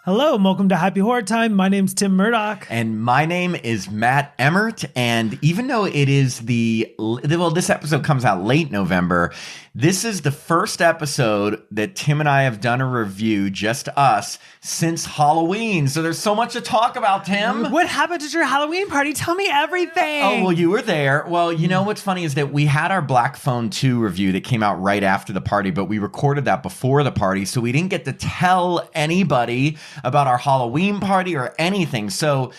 Hello, and welcome to Happy Horror Time. My name's Tim Murdoch. And my name is Matt Emmert. And even though it is this episode comes out late November, this is the first episode that Tim and I have done a review, just us, since Halloween. So there's so much to talk about, Tim. What happened at your Halloween party? Tell me everything. Oh, well, you were there. Well, you know what's funny is that we had our Black Phone 2 review that came out right after the party, but we recorded that before the party, so we didn't get to tell anybody about our Halloween party or anything. So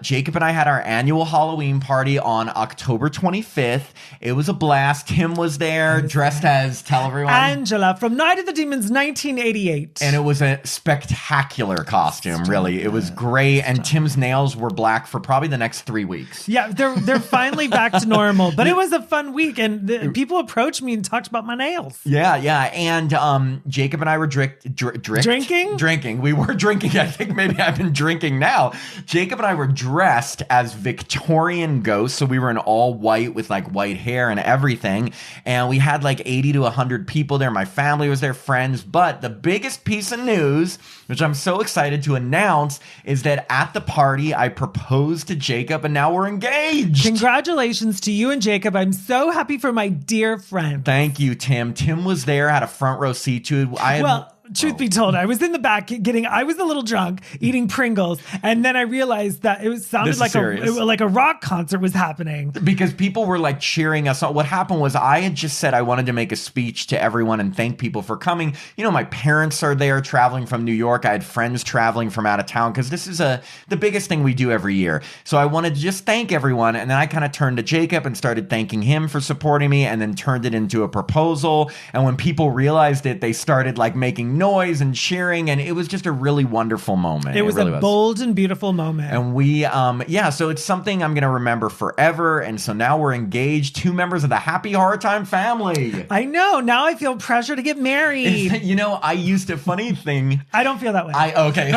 Jacob and I had our annual Halloween party on October 25th. It was a blast. Tim was there, dressed as, tell everyone, Angela from Night of the Demons 1988. And it was a spectacular costume, really. It was great. And Tim's nails were black for probably the next 3 weeks. Yeah, they're finally back to normal. But it was a fun week, and people approached me and talked about my nails. Yeah. And Jacob and I were drinking. We were drinking. I think maybe I've been drinking now. Jacob and I were dressed as Victorian ghosts. So we were in all white with like white hair and everything. And we had like 80 to 100 people there. My family was there, friends. But the biggest piece of news, which I'm so excited to announce, is that at the party, I proposed to Jacob and now we're engaged. Congratulations to you and Jacob. I'm so happy for my dear friend. Thank you, Tim. Tim was there, had a front row seat to it. Truth be told, I was in the back I was a little drunk eating Pringles, and then I realized that it sounded like a rock concert was happening. Because people were like cheering us on. What happened was I had just said I wanted to make a speech to everyone and thank people for coming. You know, my parents are there traveling from New York. I had friends traveling from out of town because this is the biggest thing we do every year. So I wanted to just thank everyone. And then I kind of turned to Jacob and started thanking him for supporting me, and then turned it into a proposal. And when people realized it, they started like making noise and cheering, and it was just a really wonderful moment. It was really a bold and beautiful moment. And we, so it's something I'm going to remember forever. And so now we're engaged, 2 members of the Happy Horror Time family. I know. Now I feel pressure to get married. I used to, funny thing. I don't feel that way.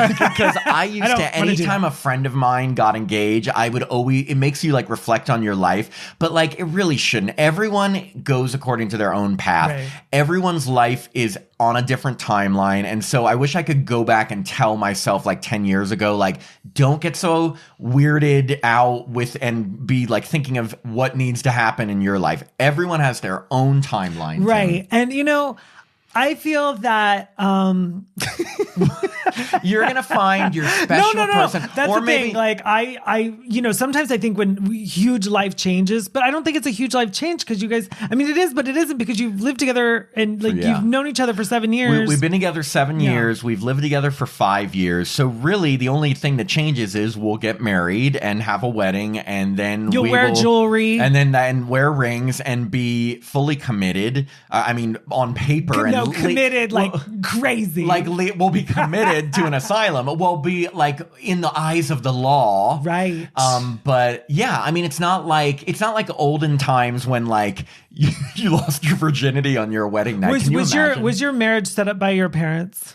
Because I used to, anytime a friend of mine got engaged, I would always, it makes you like reflect on your life, but like it really shouldn't. Everyone goes according to their own path. Right. Everyone's life is on a different timeline. And so I wish I could go back and tell myself like 10 years ago, like, don't get so weirded out with and be like thinking of what needs to happen in your life. Everyone has their own timeline. Right. Tim. And I feel that you're gonna find your special person. That's or the maybe, thing. Like I sometimes I think when huge life changes, but I don't think it's a huge life change because you guys. I mean, it is, but it isn't because you've lived together and you've known each other for 7 years. We've been together 7 years. We've lived together for 5 years. So really, the only thing that changes is we'll get married and have a wedding, and then you'll wear jewelry, and then wear rings and be fully committed. On paper. Committed crazy. We'll be committed to an asylum. We'll be like in the eyes of the law. Right. But yeah, it's not like olden times when like you lost your virginity on your wedding night. Was your marriage set up by your parents?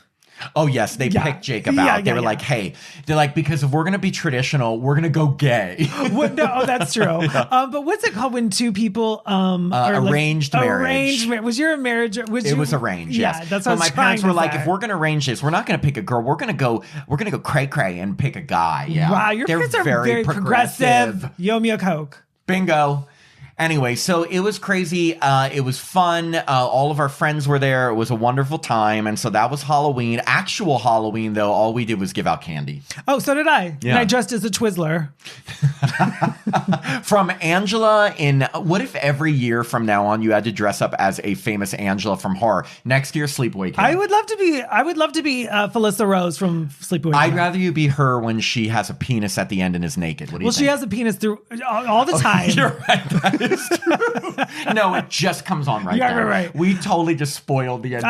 Oh, yes. They picked Jacob out. They were like, hey, because if we're going to be traditional, we're going to go gay. That's true. But what's it called when two people arranged marriage? Arranged marriage. Was your marriage? It was arranged, yes. Yeah, that's what my parents were like, if we're going to arrange this, we're not going to pick a girl. We're going to go cray-cray and pick a guy. Yeah. Wow, your parents are very progressive. Yo, me a Coke. Bingo. Anyway, so it was crazy. It was fun. All of our friends were there. It was a wonderful time. And so that was Halloween. Actual Halloween, though, all we did was give out candy. Oh, so did I. Yeah. And I dressed as a Twizzler. From Angela in... What if every year from now on you had to dress up as a famous Angela from horror? Next year, Sleepaway Camp. I would love to be Felissa Rose from Sleepaway Camp. I'd rather you be her when she has a penis at the end and is naked. What do you think? Well, she has a penis through all the time. You're right. That is true. No, it just comes on right there. Right. We totally just spoiled the end.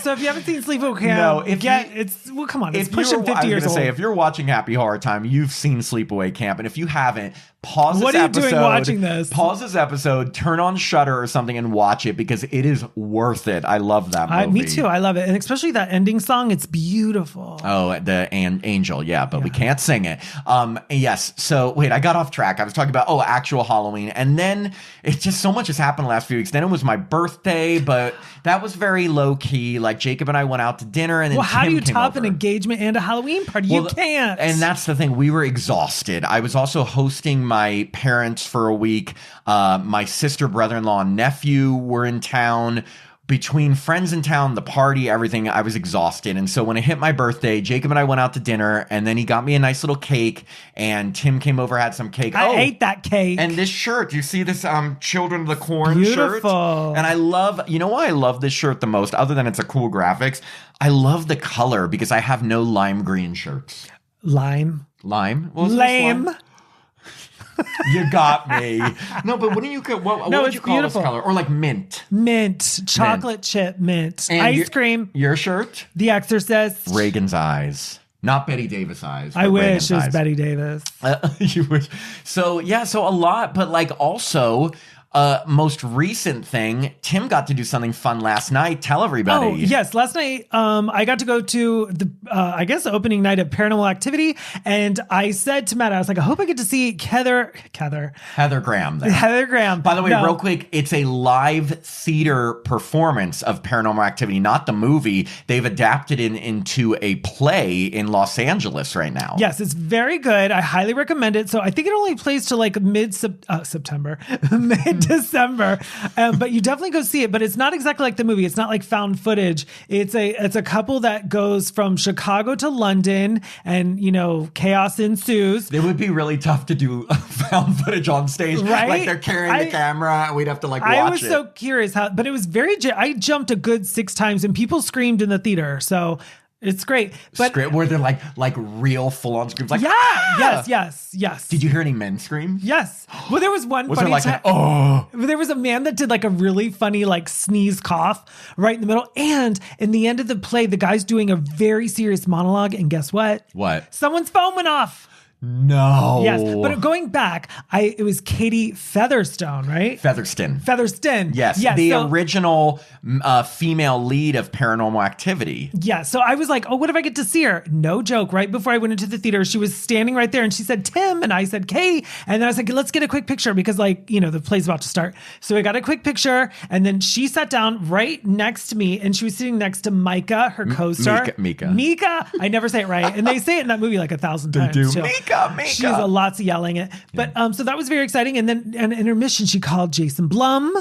So if you haven't seen Sleepaway Camp, come on, it's pushing 50 years old. If you're watching Happy Horror Time, you've seen Sleepaway Camp, and if you haven't, pause this episode. What are you doing watching this? Pause this episode, turn on Shudder or something, and watch it because it is worth it. I love that movie. Me too. I love it, and especially that ending song. It's beautiful. Oh, the Angel, but we can't sing it. Yes. So wait, I got off track. I was talking about actual Halloween, and then it's just so much has happened the last few weeks. Then it was my birthday, but that was very low key. Like Jacob and I went out to dinner, and then how Tim do you came top over. an engagement and a Halloween party? You can't. And that's the thing. We were exhausted. I was also hosting my parents for a week. My sister, brother-in-law, and nephew were in town. Between friends in town, the party, everything, I was exhausted. And so when it hit my birthday, Jacob and I went out to dinner, and then he got me a nice little cake, and Tim came over, had some cake. I ate that cake. And this shirt, you see this Children of the Corn Beautiful. shirt? And I love, you know why I love this shirt the most, other than it's a cool graphics? I love the color because I have no lime green shirts. Lime? What was Lame. this one? You got me. No, but what would you call this color? Or like mint. Mint. Chocolate chip mint. And Ice cream. Your shirt? The Exorcist. Reagan's eyes. Not Betty Davis eyes. I wish it was Betty Davis. You wish. So, yeah, so a lot. But like also... most recent thing, Tim got to do something fun last night. Tell everybody. Oh, yes. Last night, I got to go to the, I guess, opening night of Paranormal Activity. And I said to Matt, I was like, I hope I get to see Heather Graham there. Heather Graham. By the way, real quick, it's a live theater performance of Paranormal Activity, not the movie. They've adapted it into a play in Los Angeles right now. Yes, it's very good. I highly recommend it. So I think it only plays to like September, mid-December, but you definitely go see it. But it's not exactly like the movie. It's not like found footage. It's a couple that goes from Chicago to London, and chaos ensues. It would be really tough to do found footage on stage, right? Like they're carrying the camera, and we'd have to watch it. I was so curious but it was I jumped a good 6 times, and people screamed in the theater. So. It's great. But where they're like real full on screams. Like, yes. Did you hear any men scream? Yes. Well, there was one funny time. There was a man that did like a really funny like sneeze cough right in the middle. And in the end of the play, the guy's doing a very serious monologue. And guess what? What? Someone's phone went off. No. Yes, but going back, it was Katie Featherston, right? Featherston. Yes, the original female lead of Paranormal Activity. Yeah, so I was like, oh, what if I get to see her? No joke. Right before I went into the theater, she was standing right there, and she said, Tim, and I said, Katie. And then I was like, let's get a quick picture because the play's about to start. So we got a quick picture, and then she sat down right next to me, and she was sitting next to Micah, her co-star. Mika. I never say it right. And they say it in that movie like 1,000 times. They do. Mika. She's lots of yelling it. But so that was very exciting. And then in intermission, she called Jason Blum.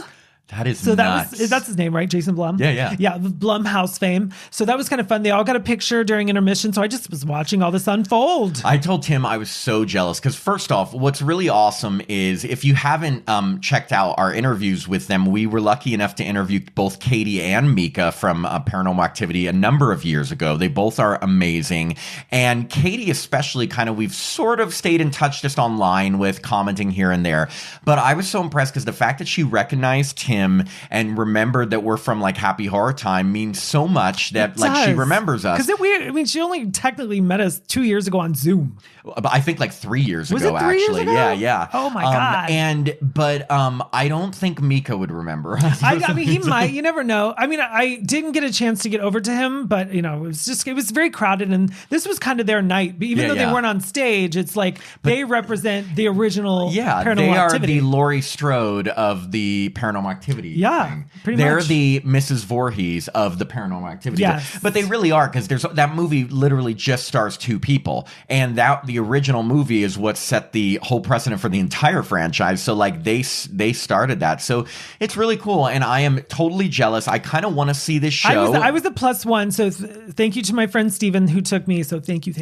That is nuts. That's his name, right? Jason Blum? Yeah. Yeah, Blumhouse fame. So that was kind of fun. They all got a picture during intermission. So I just was watching all this unfold. I told Tim I was so jealous because first off, what's really awesome is if you haven't checked out our interviews with them, we were lucky enough to interview both Katie and Mika from Paranormal Activity a number of years ago. They both are amazing. And Katie especially we've sort of stayed in touch just online with commenting here and there. But I was so impressed because the fact that she recognized Tim and remembered that we're from Happy Horror Time means so much that she remembers us. Because she only technically met us 2 years ago on Zoom. But I think 3 years was ago, it 3 actually. Years ago? Yeah. Oh my God. But I don't think Mika would remember us. I mean, he might. You never know. I mean, I didn't get a chance to get over to him, but it was very crowded, and this was kind of their night. But even though they weren't on stage, it's they represent the original Paranormal Activity. They are the Laurie Strode of the Paranormal Activity. Yeah, pretty They're much. the Mrs. Voorhees of the Paranormal Activity. Yes. But they really are, because that movie literally just stars 2 people, and the original movie is what set the whole precedent for the entire franchise. So they started that. So it's really cool, and I am totally jealous. I kind of want to see this show. I was the +1, so thank you to my friend Steven who took me. So thank you.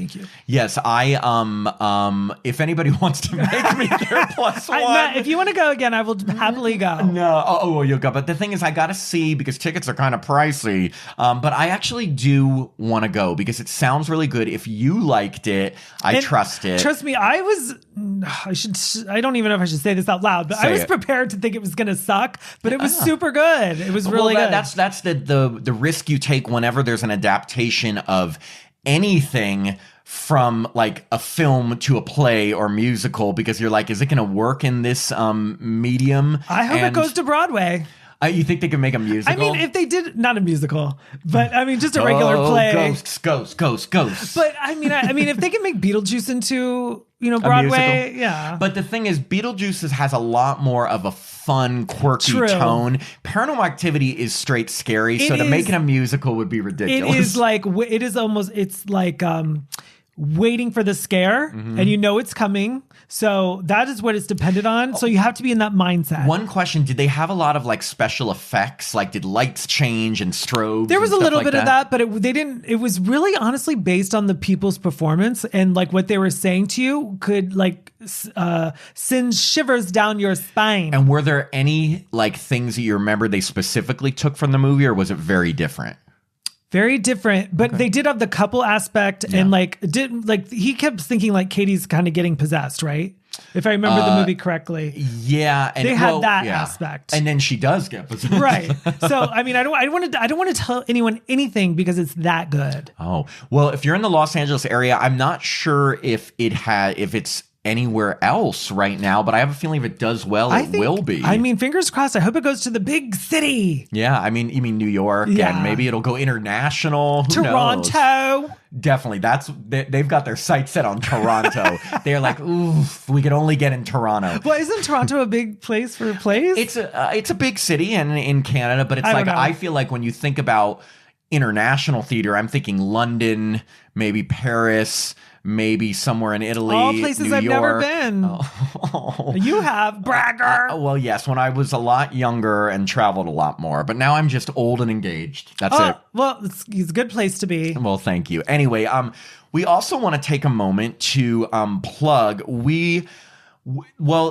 Yes, if anybody wants to make me their +1, Matt, if you want to go again, I will happily go. No, you'll go. But the thing is, I got to see because tickets are kind of pricey. But I actually do want to go because it sounds really good. If you liked it, I trust it. Trust me, I don't even know if I should say this out loud, but I was prepared to think it was going to suck, but it was super good. It was really good. That's the risk you take whenever there's an adaptation of anything from a film to a play or musical, because you're is it going to work in this medium? I hope it goes to Broadway. You think they could make a musical? I mean, if they did, not a musical, but I mean, just a regular play. Ghosts. But I mean, if they can make Beetlejuice into, Broadway, yeah. But the thing is, Beetlejuice has a lot more of a fun, quirky tone. Paranormal Activity is straight scary, so to make it a musical would be ridiculous. It is like, it's like waiting for the scare, and you know it's coming. So that is what it's dependent on. So you have to be in that mindset. One question, did they have a lot of like special effects? Like did lights change and strobes? There was a little bit of that, but they didn't. It was really honestly based on the people's performance, and like what they were saying to you could like send shivers down your spine. And were there any like things that you remember they specifically took from the movie, or was it very different? Very different, but they did have the couple aspect, and he kept thinking like Katie's kind of getting possessed, right? If I remember the movie correctly. Yeah, and they had that aspect, and then she does get possessed, right? So I mean, I don't want to tell anyone anything because it's that good. Oh well, if you're in the Los Angeles area, I'm not sure if it's anywhere else right now, but I have a feeling if it does well, it will be. I mean, fingers crossed. I hope it goes to the big city. Yeah, I mean, you mean New York, and maybe it'll go international. Who Toronto. knows? Definitely. They've got their sights set on Toronto. They're like, oof, we could only get in Toronto. Well, isn't Toronto a big place for plays? It's a big city in Canada, but it's I feel like when you think about international theater, I'm thinking London, maybe Paris, maybe somewhere in Italy. All places New I've York. never been. Oh. You have, bragger. Well, yes, when I was a lot younger and traveled a lot more, but now I'm just old and engaged. That's it. Well, it's a good place to be. Well, thank you. Anyway, we also want to take a moment to plug.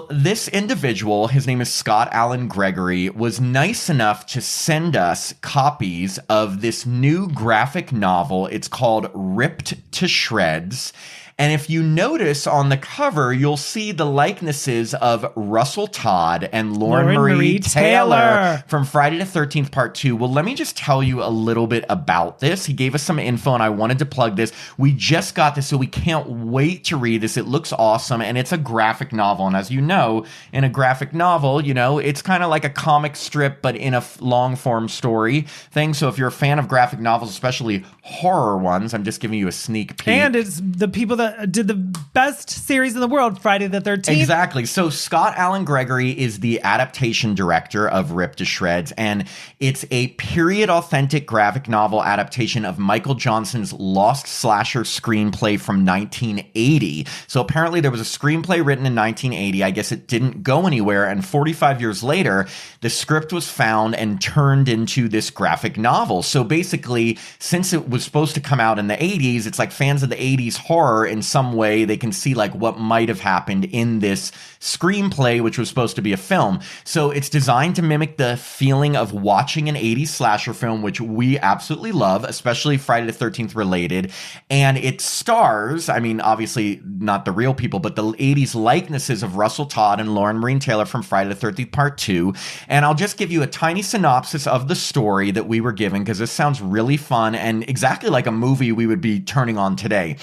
This individual, his name is Scott Allen Gregory, was nice enough to send us copies of this new graphic novel. It's called Ripped to Shreds. And if you notice on the cover, you'll see the likenesses of Russell Todd and Lauren Marie Taylor from Friday the 13th Part 2. Well, let me just tell you a little bit about this. He gave us some info and I wanted to plug this. We just got this, so we can't wait to read this. It looks awesome, and it's a graphic novel. And as you know, in a graphic novel, it's kind of like a comic strip, but in a long-form story thing. So if you're a fan of graphic novels, especially horror ones, I'm just giving you a sneak peek. And it's the people that did the best series in the world, Friday the 13th. Exactly. So Scott Allen Gregory is the adaptation director of Ripped to Shreds, and it's a period authentic graphic novel adaptation of Michael Johnson's Lost Slasher screenplay from 1980. So apparently there was a screenplay written in 1980. I guess it didn't go anywhere, and 45 years later, the script was found and turned into this graphic novel. So basically, since it was supposed to come out in the 80s, it's like fans of the 80s horror in some way, they can see like what might have happened in this screenplay, which was supposed to be a film. So it's designed to mimic the feeling of watching an 80s slasher film, which we absolutely love, especially Friday the 13th related. And it stars, I mean, obviously not the real people, but the 80s likenesses of Russell Todd and Lauren Marie Taylor from Friday the 13th Part 2. And I'll just give you a tiny synopsis of the story that we were given, because this sounds really fun and exactly like a movie we would be turning on today.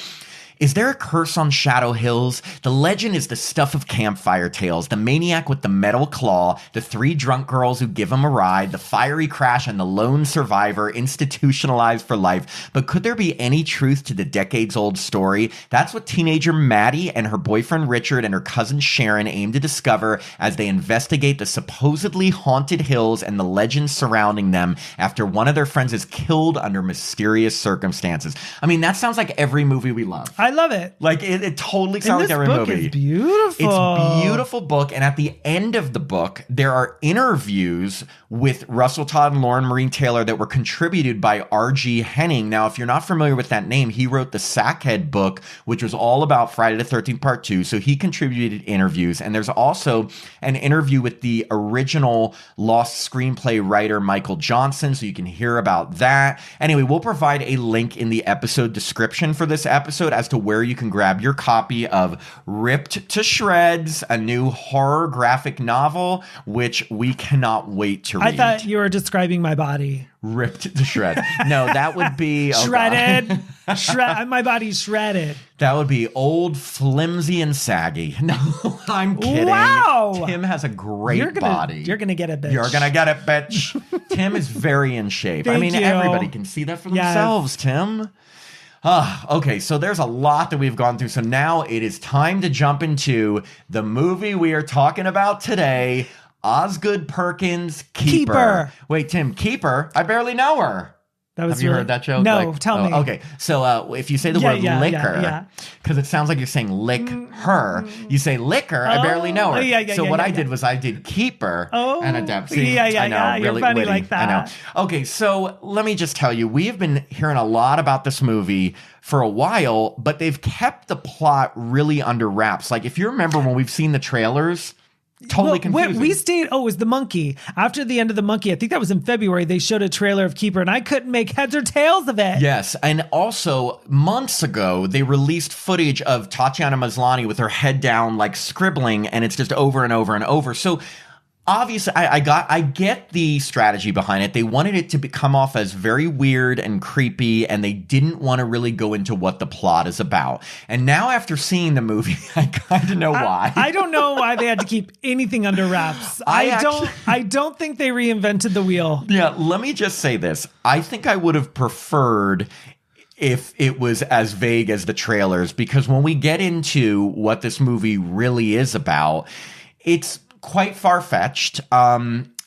Is there a curse on Shadow Hills? The legend is the stuff of campfire tales, the maniac with the metal claw, the three drunk girls who give him a ride, the fiery crash, and the lone survivor institutionalized for life. But could there be any truth to the decades-old story? That's what teenager Maddie and her boyfriend Richard and her cousin Sharon aim to discover as they investigate the supposedly haunted hills and the legends surrounding them after one of their friends is killed under mysterious circumstances. I mean, that sounds like every movie we love. I love it. Like it totally sounds like every movie. It's beautiful. It's a beautiful book, and at the end of the book, there are interviews with Russell Todd and Lauren Marie Taylor that were contributed by R.G. Henning. Now, if you're not familiar with that name, he wrote the Sackhead book, which was all about Friday the 13th Part 2. So he contributed interviews, and there's also an interview with the original Lost screenplay writer Michael Johnson, so you can hear about that. Anyway, we'll provide a link in the episode description for this episode as to where you can grab your copy of Ripped to Shreds, a new horror graphic novel, which we cannot wait to read. I thought you were describing my body. Ripped to shreds. No, that would be... shredded. My body's shredded. That would be old, flimsy, and saggy. No, I'm kidding. Wow. Tim has a great body. You're going to get it, bitch. You're going to get it, bitch. Tim is very in shape. Thank you. Everybody can see that for themselves, Tim. Okay, so there's a lot that we've gone through. So now it is time to jump into the movie we are talking about today, Osgood Perkins, Keeper. Wait, Tim, Keeper? I barely know her. Have you heard that joke? No, tell me. Okay, so if you say the word liquor, because it sounds like you're saying lick her, you say liquor, I barely know her. So what I did was I did keeper and a depth. I know, really you're funny witty. like that. I know. Okay, so let me just tell you, we have been hearing a lot about this movie for a while, but they've kept the plot really under wraps. Like if you remember when we've seen the trailers, totally confusing. We stayed, it was the monkey. After the end of the monkey, I think that was in February, they showed a trailer of Keeper and I couldn't make heads or tails of it. Yes, and also months ago, they released footage of Tatiana Maslany with her head down, like scribbling, and it's just over and over and over. So obviously, I get the strategy behind it. They wanted it to come off as very weird and creepy, and they didn't want to really go into what the plot is about. And now, after seeing the movie, I kind of know why. I don't know why they had to keep anything under wraps. I don't think they reinvented the wheel. Yeah, let me just say this. I think I would have preferred if it was as vague as the trailers, because when we get into what this movie really is about, it's quite far-fetched.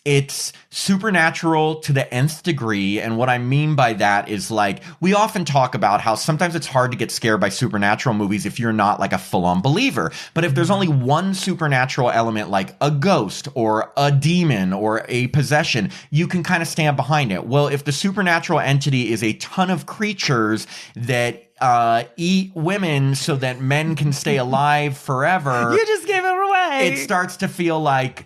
It's supernatural to the nth degree. And what I mean by that is, like, we often talk about how sometimes it's hard to get scared by supernatural movies if you're not like a full-on believer. But if there's only one supernatural element, like a ghost or a demon or a possession, you can kind of stand behind it. Well, if the supernatural entity is a ton of creatures that eat women so that men can stay alive forever. You just gave it away. It starts to feel like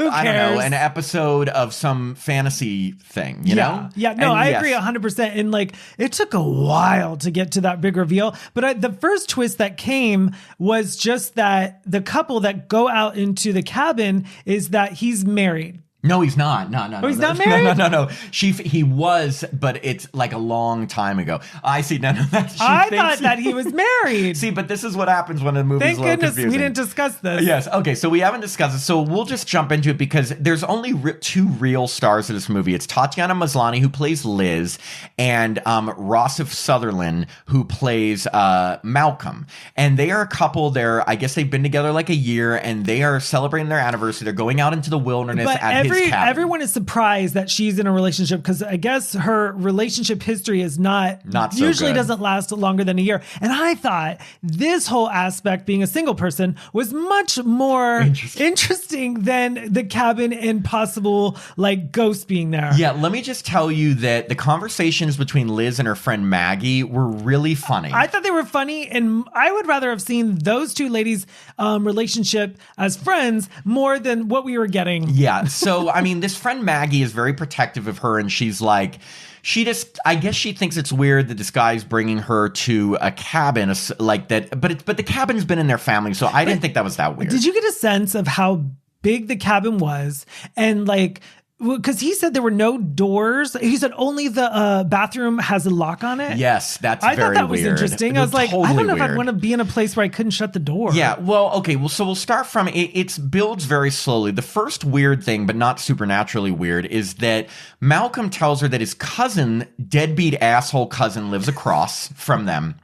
I don't know, an episode of some fantasy thing, you know? Yeah, no, I agree 100%. And like, it took a while to get to that big reveal. But the first twist that came was just that the couple that go out into the cabin is that he's married. No, he's not. No. Oh, he's not married? No. He was, but it's like a long time ago. I see. No. I thought that he was married. See, but this is what happens when a movie's a little confusing. Thank goodness we didn't discuss this. Yes. Okay. So we haven't discussed it. So we'll just jump into it because there's only two real stars of this movie. It's Tatiana Maslany, who plays Liz, and Rossif Sutherland, who plays Malcolm. And they are a couple. I guess they've been together like a year, and they are celebrating their anniversary. They're going out into the wilderness at his cabin. Everyone is surprised that she's in a relationship because I guess her relationship history is not so usually good. Doesn't last longer than a year. And I thought this whole aspect, being a single person, was much more interesting than the cabin and possible like ghosts being there. Yeah, let me just tell you that the conversations between Liz and her friend Maggie were really funny. I thought they were funny, and I would rather have seen those two ladies' relationship as friends more than what we were getting. Yeah, so I mean, this friend Maggie is very protective of her, and she's like, I guess she thinks it's weird that this guy's bringing her to a cabin like that, but the cabin's been in their family, so I didn't think that was that weird. Did you get a sense of how big the cabin was? And like, because he said there were no doors. He said only the bathroom has a lock on it. Yes, that's very weird. I thought that was weird. interesting. I was like, totally I don't know if I'd want to be in a place where I couldn't shut the door. Yeah, well, okay. Well, so we'll start from it. It builds very slowly. The first weird thing, but not supernaturally weird, is that Malcolm tells her that his cousin, deadbeat asshole cousin, lives across from them.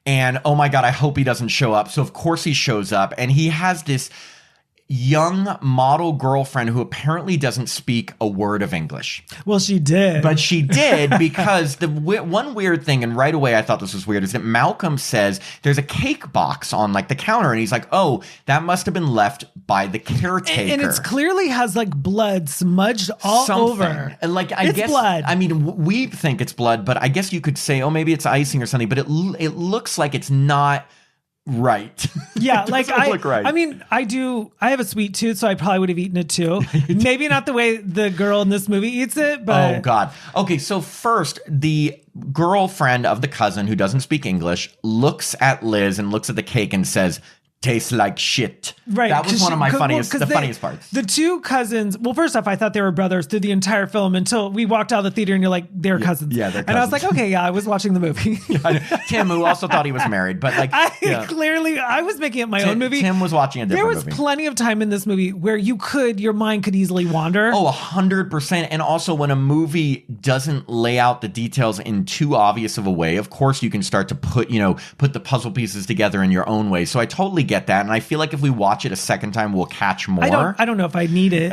And oh my God, I hope he doesn't show up. So of course he shows up, and he has this young model girlfriend who apparently doesn't speak a word of English. Well, she did. But she did, because the one weird thing, and right away I thought this was weird, is that Malcolm says there's a cake box on like the counter, and he's like, oh, that must have been left by the caretaker. And it clearly has like blood smudged all over. And like, I guess blood. I mean, we think it's blood, but I guess you could say, oh, maybe it's icing or something, but it looks like it's not right. Yeah, like I mean, I have a sweet tooth, so I probably would have eaten it too. Maybe not the way the girl in this movie eats it, but oh God. Okay, so first, the girlfriend of the cousin who doesn't speak English looks at Liz and looks at the cake and says, tastes like shit. Right. That was one of my funniest parts. The two cousins, well, first off, I thought they were brothers through the entire film until we walked out of the theater and you're like, they're cousins. Yeah, they're cousins. And I was like, okay, yeah, I was watching the movie. Tim, who also thought he was married, but like, I was making it my own movie. Tim was watching a different movie. There was plenty of time in this movie where your mind could easily wander. Oh, 100%. And also when a movie doesn't lay out the details in too obvious of a way, of course you can start to put the puzzle pieces together in your own way. So I totally get that, and I feel like if we watch it a second time, we'll catch more. I don't know if I need it.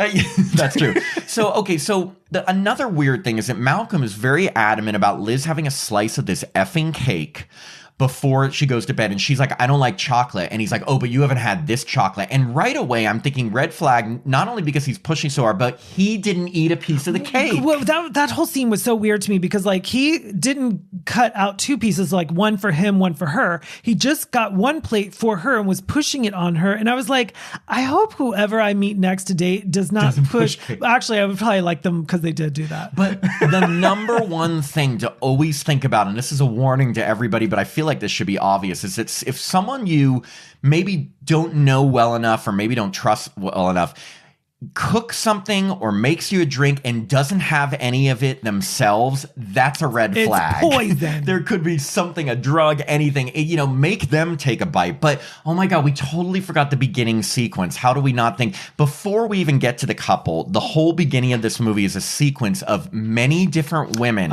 That's true. So another weird thing is that Malcolm is very adamant about Liz having a slice of this effing cake before she goes to bed, and she's like, I don't like chocolate, and he's like, oh, but you haven't had this chocolate. And right away I'm thinking red flag, not only because he's pushing so hard, but he didn't eat a piece of the cake. Well, that whole scene was so weird to me because like he didn't cut out two pieces, like one for him, one for her. He just got one plate for her and was pushing it on her, and I was like, I hope whoever I meet next to date doesn't push. Actually, I would probably like them because they did do that. But the number one thing to always think about, and this is a warning to everybody, but I feel like this should be obvious, is that if someone you maybe don't know well enough or maybe don't trust well enough cooks something or makes you a drink and doesn't have any of it themselves, that's a red flag. It's poison. There could be something, a drug, anything, make them take a bite. But oh my God, we totally forgot the beginning sequence. How do we not think, before we even get to the couple, the whole beginning of this movie is a sequence of many different women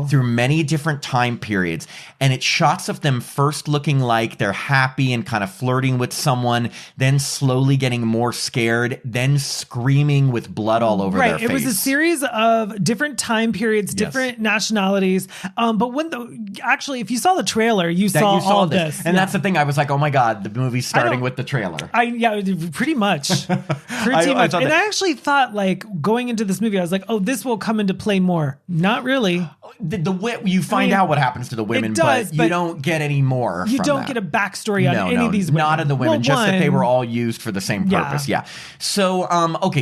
through many different time periods. And it's shots of them first looking like they're happy and kind of flirting with someone, then slowly getting more scared, then screaming with blood all over their face. It was a series of different time periods, different nationalities. But actually, if you saw the trailer, you saw all this. And that's the thing. I was like, oh my God, the movie's starting with the trailer. Pretty much. Pretty much. And I actually thought, like, going into this movie, I was like, oh, this will come into play more. Not really. You find out what happens to the women, but you don't get any more. You don't get a backstory on any of these women. Not of the women, just that they were all used for the same purpose. Yeah. So,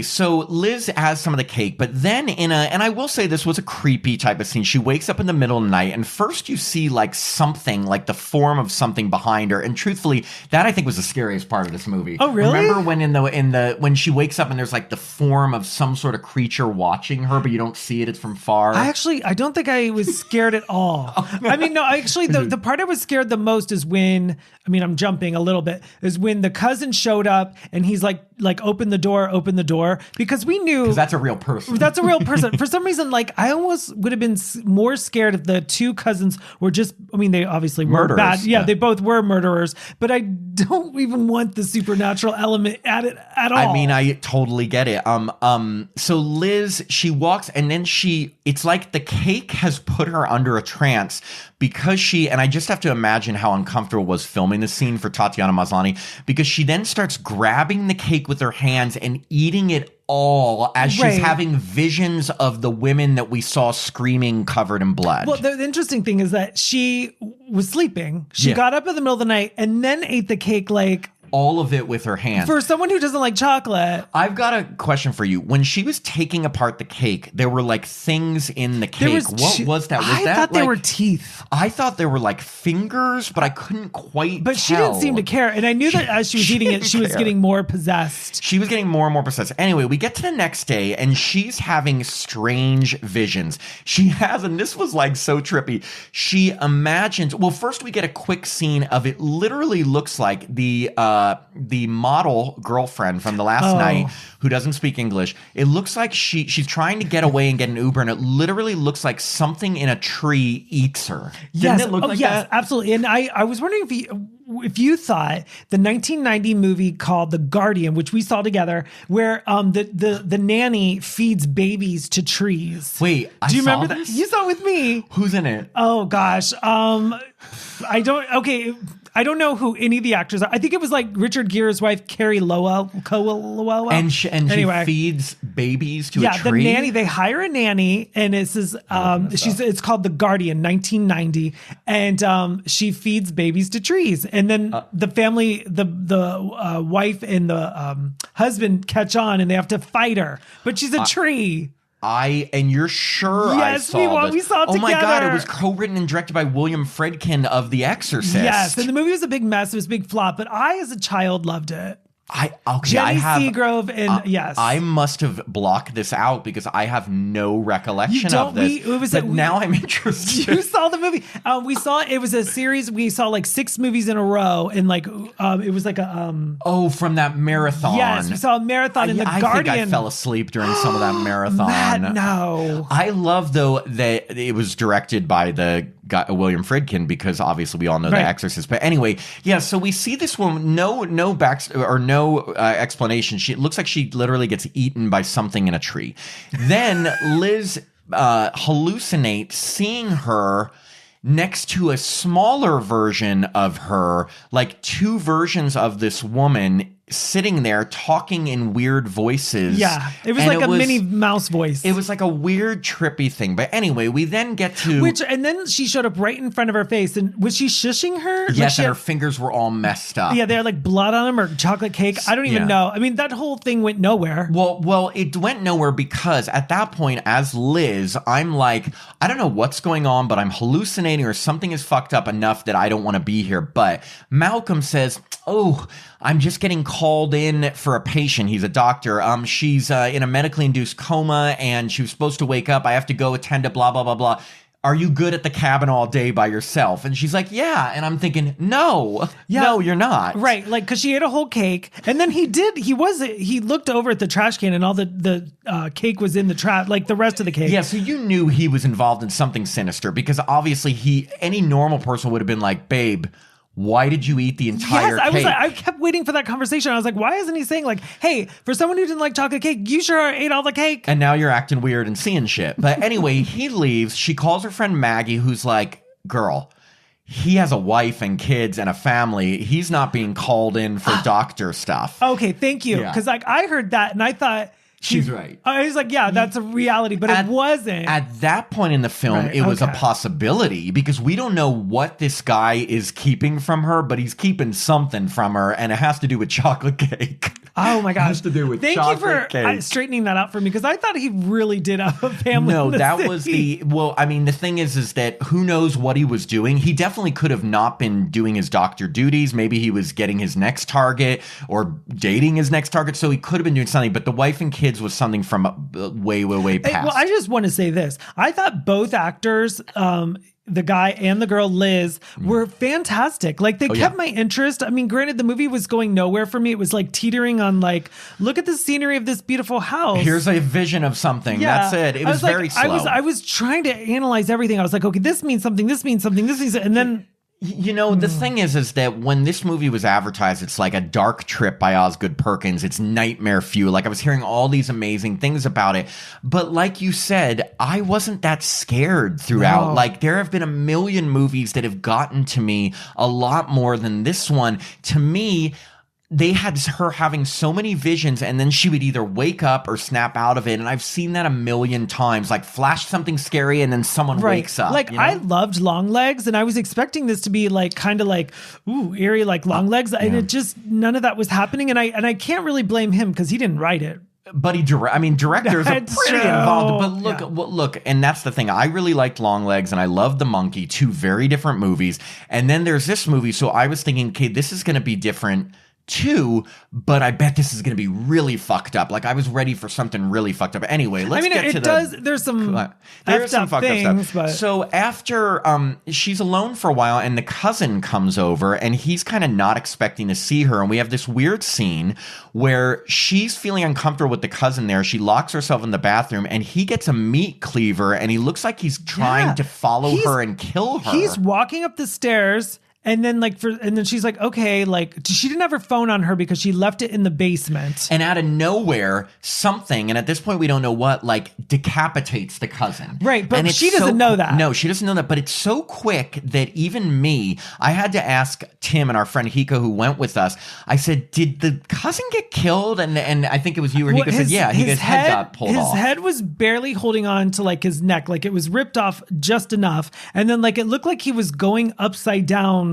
so Liz has some of the cake, but then and I will say this was a creepy type of scene. She wakes up in the middle of the night, and first you see like something, like the form of something behind her. And truthfully, that I think was the scariest part of this movie. Oh, really? Remember when when she wakes up and there's like the form of some sort of creature watching her, but you don't see it; it's from far. I don't think I was scared at all. I mean, no, actually, the part I was scared the most is when, I'm jumping a little bit, is when the cousin showed up and he's like, open the door, because we knew. Because that's a real person. That's a real person. For some reason, like, I almost would have been more scared if the two cousins were just, they obviously were murderers. Bad. Yeah, they both were murderers, but I don't even want the supernatural element at it at all. I totally get it. So Liz, she walks, and then it's like the cake has put her under a trance, because and I just have to imagine how uncomfortable it was filming this scene for Tatiana Maslany, because she then starts grabbing the cake with her hands and eating it all as she's having visions of the women that we saw screaming covered in blood. Well, the interesting thing is that she was sleeping. She got up in the middle of the night and then ate the cake like... all of it with her hands. For someone who doesn't like chocolate. I've got a question for you. When she was taking apart the cake, there were like things in the cake. What was that? I thought they were teeth. I thought they were like fingers, but I couldn't quite But tell. she didn't seem to care. And I knew that as she was eating it, she was getting more possessed. She was getting more and more possessed. Anyway, we get to the next day and she's having strange visions. She has, and this was like so trippy. She imagines, well, first we get a quick scene of it literally looks like the model girlfriend from the last night who doesn't speak English. It looks like she's trying to get away and get an Uber, and it literally looks like something in a tree eats her. Didn't it look like yes, that? Absolutely. And I was wondering if you thought the 1990 movie called The Guardian, which we saw together, where the nanny feeds babies to trees. Wait, do you remember this? that? You saw it with me. Who's in it? Oh gosh. I don't know who any of the actors are. I think it was like Richard Gere's wife, Carrie Lowell. And she feeds babies to a tree? Yeah, the nanny. They hire a nanny, and it's it's called The Guardian, 1990, and she feeds babies to trees. And then the family, the wife and the husband catch on, and they have to fight her. But she's a tree. And you're sure yes, I saw this? we saw it together. Oh my God, it was co-written and directed by William Friedkin of The Exorcist. Yes, and the movie was a big mess. It was a big flop, but I, as a child, loved it. Jenny Seagrove and yes. I must have blocked this out because I have no recollection of this. Now I'm interested. You saw the movie. We saw it was a series. We saw like 6 movies in a row, and like it was like a from that marathon. Yes, we saw a marathon in The Guardian. I think I fell asleep during some of that marathon. Matt, no. I love though that it was directed by the William Friedkin, because obviously we all know The Exorcist. But anyway, yeah. So we see this woman, no explanation. It looks like she literally gets eaten by something in a tree. Then Liz hallucinates seeing her next to a smaller version of her, like two versions of this woman sitting there talking in weird voices. Yeah, it was like a Minnie Mouse voice. It was like a weird, trippy thing. But anyway, we then get to... And then she showed up right in front of her face. And was she shushing her? Yes, and her fingers were all messed up. Yeah, they had like blood on them or chocolate cake. I don't even know. I mean, that whole thing went nowhere. Well, it went nowhere because at that point, as Liz, I'm like, I don't know what's going on, but I'm hallucinating or something is fucked up enough that I don't want to be here. But Malcolm says, oh, I'm just getting called in for a patient. He's a doctor. She's in a medically induced coma and she was supposed to wake up. I have to go attend to blah, blah, blah, blah. Are you good at the cabin all day by yourself? And she's like, yeah. And I'm thinking, no, you're not. Right. Like, cause she ate a whole cake. And then he looked over at the trash can and all the cake was in the trash, like the rest of the cake. Yeah. So you knew he was involved in something sinister because obviously any normal person would have been like, babe, why did you eat the entire cake? I kept waiting for that conversation. I was like, why isn't he saying like, hey, for someone who didn't like chocolate cake, you sure ate all the cake? And now you're acting weird and seeing shit. But anyway, he leaves. She calls her friend Maggie, who's like, girl, he has a wife and kids and a family. He's not being called in for doctor stuff. Okay, thank you. Because like I heard that and I thought... She's right. I was like, yeah, that's a reality, but it wasn't. At that point in the film, it was a possibility because we don't know what this guy is keeping from her, but he's keeping something from her, and it has to do with chocolate cake. Oh my gosh. It has to do with chocolate cake. Thank you for straightening that out for me because I thought he really did have a family. No, in the that city. was the thing is that who knows what he was doing. He definitely could have not been doing his doctor duties. Maybe he was getting his next target or dating his next target. So he could have been doing something, but the wife and kids was something from way, way, way past. Well, I just want to say this. I thought both actors, the guy and the girl, Liz, were fantastic. Like they kept my interest. I mean, granted, the movie was going nowhere for me. It was like teetering on like, look at the scenery of this beautiful house. Here's a vision of something. Yeah. That's it. It was very slow. I was trying to analyze everything. I was like, okay, this means something. This means something. This means, and then... You know, the thing is that when this movie was advertised, it's like a dark trip by Osgood Perkins. It's nightmare fuel. Like I was hearing all these amazing things about it. But like you said, I wasn't that scared throughout. No. Like there have been a million movies that have gotten to me a lot more than this one. To me, they had her having so many visions and then she would either wake up or snap out of it. And I've seen that a million times, like flash something scary and then someone wakes up. Like I loved Longlegs and I was expecting this to be like kind of like, ooh, eerie, like Longlegs. And it just, none of that was happening. And I can't really blame him because he didn't write it. But directors are pretty involved. But look, and that's the thing. I really liked Longlegs and I loved The Monkey, two very different movies. And then there's this movie. So I was thinking, okay, this is going to be different too, but I bet this is going to be really fucked up. Like I was ready for something really fucked up. Anyway, let's get to there's some fucked up stuff. But... So after she's alone for a while and the cousin comes over and he's kind of not expecting to see her. And we have this weird scene where she's feeling uncomfortable with the cousin there. She locks herself in the bathroom and he gets a meat cleaver and he looks like he's trying to follow her and kill her. He's walking up the stairs. And then and then she's like, okay, like she didn't have her phone on her because she left it in the basement. And out of nowhere, something, and at this point we don't know what, like decapitates the cousin. Right, but she doesn't know that. No, she doesn't know that. But it's so quick that even me, I had to ask Tim and our friend Hiko who went with us. I said, did the cousin get killed? And I think it was you or Hiko said, yeah, his head got pulled off. His head was barely holding on to like his neck. Like it was ripped off just enough. And then like it looked like he was going upside down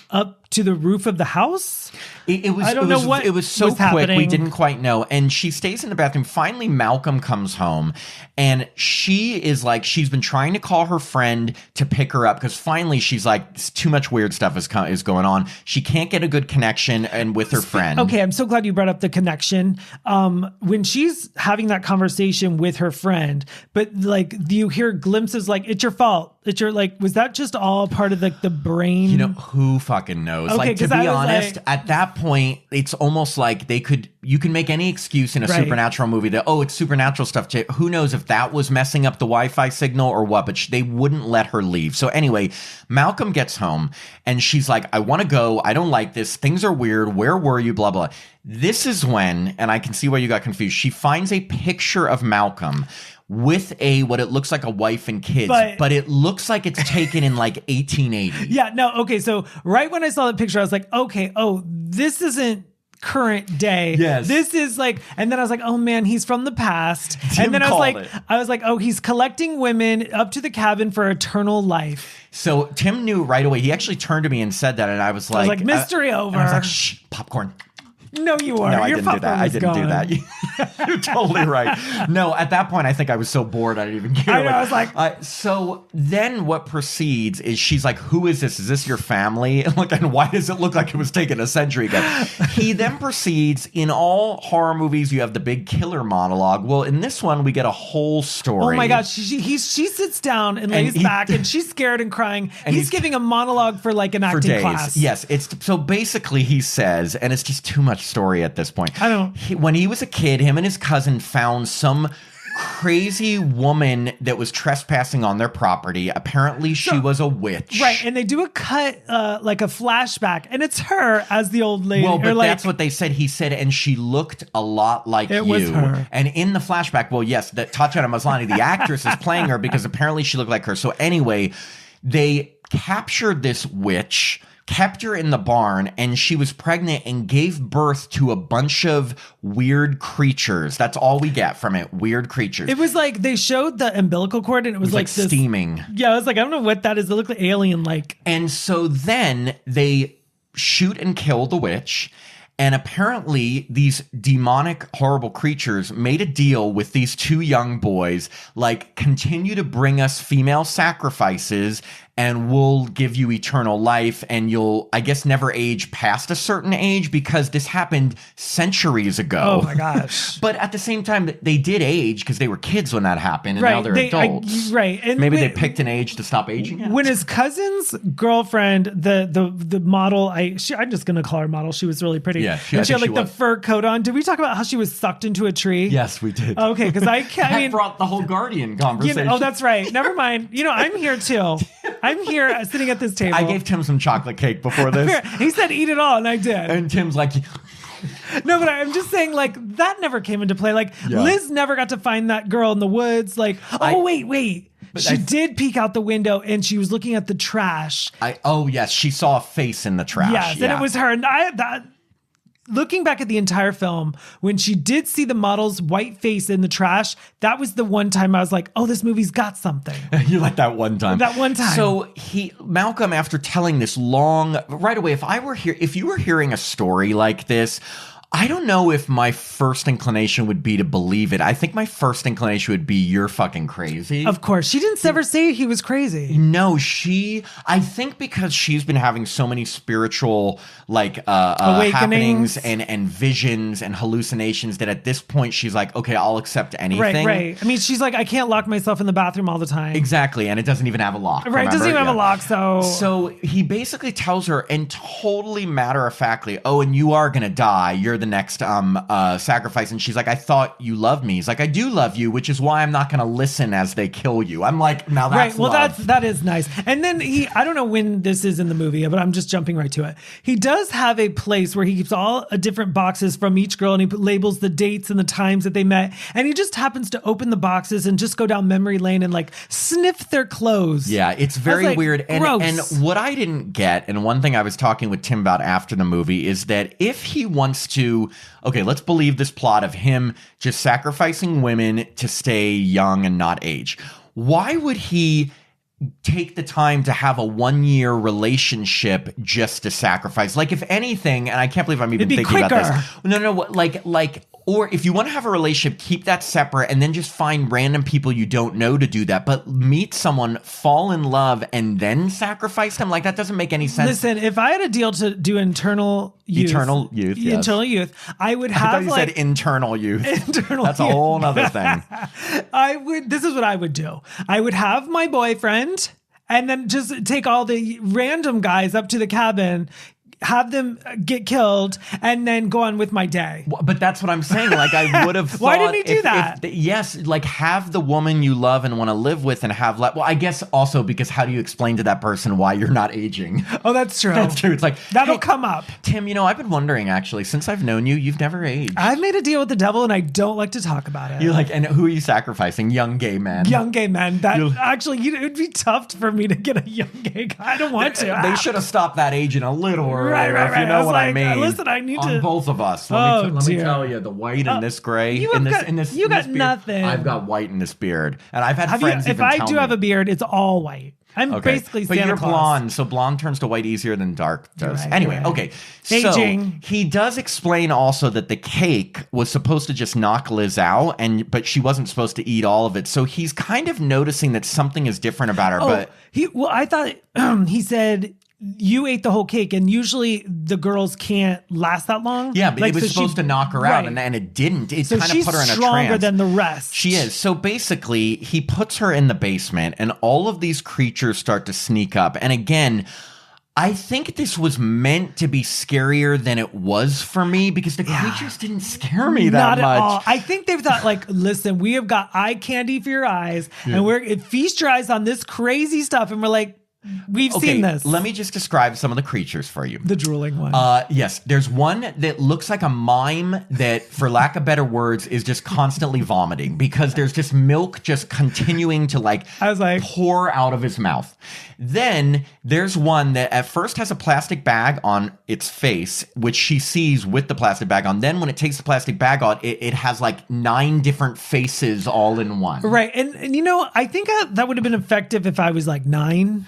up to the roof of the house. It was so quick. Happening. We didn't quite know. And she stays in the bathroom. Finally, Malcolm comes home and she is like, she's been trying to call her friend to pick her up because finally she's like, too much weird stuff is going on. She can't get a good connection and with her friend. Okay, I'm so glad you brought up the connection. When she's having that conversation with her friend, but like you hear glimpses like, it's your fault. It's your like, was that just all part of like the brain? You know, who fucking knows? Okay, like to be honest, at that point, it's almost like they could you can make any excuse in a supernatural movie that, oh, it's supernatural stuff. Who knows if that was messing up the Wi-Fi signal or what, but they wouldn't let her leave. So anyway, Malcolm gets home and she's like, I want to go. I don't like this. Things are weird. Where were you? Blah, blah. This is when, and I can see why you got confused. She finds a picture of Malcolm with what it looks like a wife and kids, but it looks like it's taken in like 1880. Yeah, no, okay. So right when I saw the picture, I was like, okay, this isn't current day. Yes. This is like, and then I was like, oh man, he's from the past. Tim and then I called was like, oh, he's collecting women up to the cabin for eternal life. So Tim knew right away. He actually turned to me and said that, and I was like, mystery over. I was like, shh, popcorn. No, you weren't. No, I didn't do that. I didn't do that. You're totally right. No, at that point, I think I was so bored I didn't even care. I know, I was like... so then what proceeds is she's like, who is this? Is this your family? Like, and why does it look like it was taken a century ago? He then proceeds, in all horror movies, you have the big killer monologue. Well, in this one, we get a whole story. Oh my gosh. She sits down and lays back and she's scared and crying. And he's giving a monologue for like an acting class. Yes. So basically he says, and it's just too much story at this point. When he was a kid, him and his cousin found some crazy woman that was trespassing on their property. Apparently she was a witch. Right. And they do a cut, like a flashback, and it's her as the old lady. Well, but that's what they said. He said, and she looked a lot like you. It was her. And in the flashback, well, yes, that Tatiana Maslany, the actress, is playing her because apparently she looked like her. So anyway, they captured this witch, kept her in the barn, and she was pregnant and gave birth to a bunch of weird creatures. That's all we get from it. Weird creatures. It was like they showed the umbilical cord and it was like this, steaming. Yeah, I was like, I don't know what that is. It looked like alien-like. And so then they shoot and kill the witch. And apparently these demonic, horrible creatures made a deal with these two young boys, like, continue to bring us female sacrifices and we'll give you eternal life, and you'll, I guess, never age past a certain age, because this happened centuries ago. Oh my gosh. But at the same time, they did age because they were kids when that happened, and now they're adults. Right. And maybe they picked an age to stop aging at. When his cousin's girlfriend, the model, I'm just going to call her model. She was really pretty. Yeah. She had like the fur coat on. Did we talk about how she was sucked into a tree? Yes, we did. Okay, because I mean, brought the whole Guardian conversation. Oh, that's right. Never mind. I'm here too. I'm here sitting at this table. I gave Tim some chocolate cake before this. He said eat it all, and I did. And Tim's like... No, but I'm just saying, like, that never came into play. Like, Liz never got to find that girl in the woods. Like, wait. She did peek out the window, and she was looking at the trash. Yes, she saw a face in the trash. Yes, and it was her. And looking back at the entire film, when she did see the model's white face in the trash, that was the one time I was like, oh, this movie's got something. You like that one time. That one time. So Malcolm, after telling this right away, if you were hearing a story like this, I don't know if my first inclination would be to believe it. I think my first inclination would be, you're fucking crazy. Of course. She didn't ever say he was crazy. No, I think because she's been having so many spiritual, like, happenings and visions and hallucinations that at this point she's like, okay, I'll accept anything. Right. I mean, she's like, I can't lock myself in the bathroom all the time. Exactly. And it doesn't even have a lock. Right. It doesn't even have a lock. So he basically tells her, and totally matter-of-factly, oh, and you are going to die. You're the next sacrifice. And she's like, I thought you loved me. He's like, I do love you, which is why I'm not going to listen as they kill you. I'm like, now that's love. That is nice. And then I don't know when this is in the movie, but I'm just jumping right to it. He does have a place where he keeps all different boxes from each girl, and he labels the dates and the times that they met. And he just happens to open the boxes and just go down memory lane and like sniff their clothes. Yeah, it's very weird. And what I didn't get, and one thing I was talking with Tim about after the movie, is that if he wants to, okay, let's believe this plot of him just sacrificing women to stay young and not age, why would he take the time to have a 1-year relationship just to sacrifice? Like, if anything, and I can't believe I'm even thinking about this. No, like, or if you want to have a relationship, keep that separate and then just find random people you don't know to do that. But meet someone, fall in love, and then sacrifice them? Like, that doesn't make any sense. Listen, if I had a deal to do internal youth, I would have, I thought you said internal youth. That's a whole nother thing. This is what I would do. I would have my boyfriend and then just take all the random guys up to the cabin have them get killed, and then go on with my day. But that's what I'm saying. Like, I would have thought. Why didn't he do that? Yes, like, have the woman you love and want to live with and have... Well, I guess also because how do you explain to that person why you're not aging? Oh, that's true. That's true. It's like... That'll come up. Tim, I've been wondering, actually, since I've known you, you've never aged. I've made a deal with the devil, and I don't like to talk about it. You're like, and who are you sacrificing? Young gay men. Young gay men. That actually, it would be tough for me to get a young gay guy. I don't want to. They should have stopped that aging a little earlier, if you know what I mean. Listen, I need to... On both of us. Let me tell you, the white and this gray. You got nothing. I've got white in this beard. And I've had friends if I do have a beard, it's all white. I'm basically Santa Claus. But you're blonde, so blonde turns to white easier than dark does. Right, anyway, right. Okay. Aging. So he does explain also that the cake was supposed to just knock Liz out, but she wasn't supposed to eat all of it. So he's kind of noticing that something is different about her. I thought he said... You ate the whole cake, and usually the girls can't last that long. Yeah, but it was supposed to knock her out, and it didn't. It kind of put her in a trance. She's stronger than the rest. She is. So basically, he puts her in the basement, and all of these creatures start to sneak up. And again, I think this was meant to be scarier than it was for me, because the creatures didn't scare me that much. Not at all. I think they've thought, like, listen, we have got eye candy for your eyes, and feast your eyes on this crazy stuff, and we're like, we've seen this. Let me just describe some of the creatures for you. The drooling one. Yes. There's one that looks like a mime that, for lack of better words, is just constantly vomiting, because there's just milk just continuing to pour out of his mouth. Then there's one that at first has a plastic bag on its face, which she sees with the plastic bag on. Then when it takes the plastic bag on, it has like 9 different faces all in one. Right. And I think that would have been effective if I was like 9.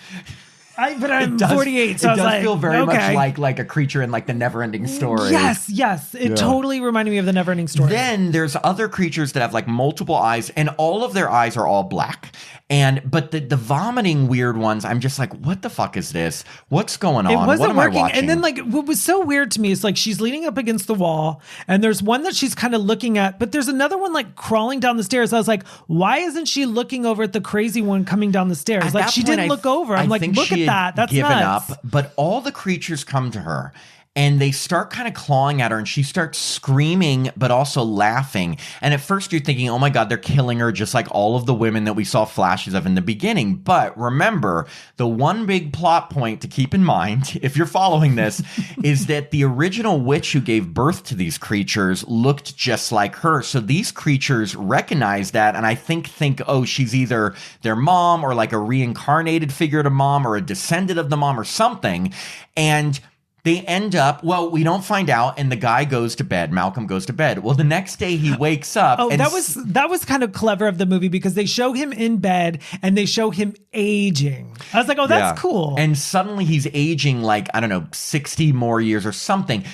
But I'm 48, so it does feel very much like a creature in like the Never-Ending Story. Yes. It totally reminded me of the Never-Ending Story. Then there's other creatures that have like multiple eyes, and all of their eyes are all black. But the vomiting weird ones, I'm just like, what the fuck is this? What's going on? It wasn't what am working. I watching? And then like what was so weird to me is like she's leaning up against the wall, and there's one that she's kind of looking at, but there's another one like crawling down the stairs. I was like, why isn't she looking over at the crazy one coming down the stairs? Like she didn't look over. I'm like, look at that. That's given nuts. up. But all the creatures come to her, and they start kind of clawing at her, and she starts screaming, but also laughing. And at first you're thinking, oh my God, they're killing her, just like all of the women that we saw flashes of in the beginning. But remember, the one big plot point to keep in mind, if you're following this, is that the original witch who gave birth to these creatures looked just like her. So these creatures recognize that, and I think, oh, she's either their mom, or like a reincarnated figure to mom, or a descendant of the mom, or something. And they end up, we don't find out, and the guy goes to bed. Malcolm goes to bed. Well, the next day he wakes up. Oh, that was kind of clever of the movie, because they show him in bed and they show him aging. I was like, oh, that's cool. And suddenly he's aging like, I don't know, 60 more years or something.